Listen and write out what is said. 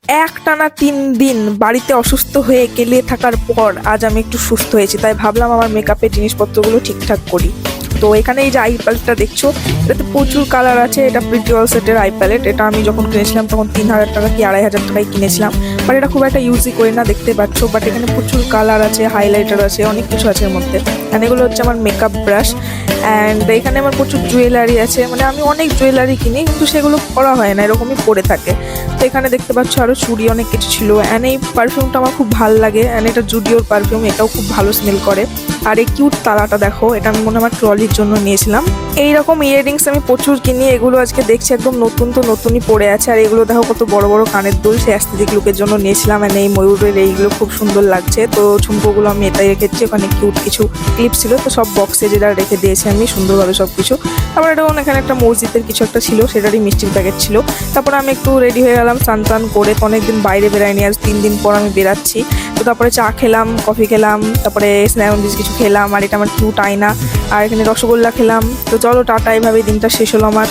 একটানা 3 দিন বাড়িতে অসুস্থ হয়ে কেলিয়ে থাকার পর আজ আমি একটু সুস্থ হয়েছি, তাই ভাবলাম আমার মেকআপের জিনিসপত্রগুলো ঠিকঠাক করি। তো এখানে এই যে আই প্যালেটটা দেখছো, এটাতে প্রচুর কালার আছে। এটা প্রিটি অল সেটের আই প্যালেট। এটা আমি যখন কিনেছিলাম তখন 3000 টাকা কি 2500 টাকায় কিনেছিলাম। বাট এটা খুব একটা ইউজই করি না, দেখতে পাচ্ছ। বাট এখানে প্রচুর কালার আছে, হাইলাইটার আছে, অনেক কিছু আছে এর মধ্যে। অ্যান্ড এগুলো হচ্ছে আমার মেকআপ ব্রাশ। অ্যান্ড এখানে আমার প্রচুর জুয়েলারি আছে, মানে আমি অনেক জুয়েলারি কিনি কিন্তু সেগুলো পরা হয় না, এরকমই পরে থাকে। তো এখানে দেখতে পাচ্ছ আরও চুড়ি, অনেক কিছু ছিল। অ্যান্ড এই পারফিউমটা আমার খুব ভালো লাগে। অ্যান্ড এটা জুডিওর পারফিউম, এটাও খুব ভালো স্মেল করে। আর এই কিউট তালাটা দেখো, এটা আমি মনে হয় আমার ট্রলির জন্য নিয়েছিলাম। এইরকম ইয়াররিংস আমি প্রচুর কিনি। এগুলো আজকে দেখছি একদম নতুন, তো নতুনই পড়ে আছে। আর এগুলো দেখো কত বড় বড় কানের দুল, সেই অ্যাস্থেটিক লুকের জন্য নিয়েছিলাম। মানে এই ময়ূরের এইগুলো খুব সুন্দর লাগছে। তো ঝুমকোগুলো আমি এটাই রেখেছি। ওখানে কিউট কিছু ক্লিপ ছিল, তো সব বক্সে যেটা রেখে দিয়েছি আমি সুন্দরভাবে সব কিছু। তারপর এটা এখানে একটা মসজিদের কিছু একটা ছিল, সেটারই মিষ্টির প্যাকেট ছিল। তারপর আমি একটু রেডি হয়ে গেলাম স্নান টান করে। তো অনেকদিন বাইরে বেরাইনি, আজ 3 দিন পর আমি বেরাচ্ছি। তো তারপরে চা খেলাম, কফি খেলাম, তারপরে স্ন্যাকস কিছু খেলাম। আর এটা আমার কিউট আয়না। আর এখানে রসগোল্লা খেলাম। তো চলো টাটা, এইভাবে দিনটা শেষ হলো আমার।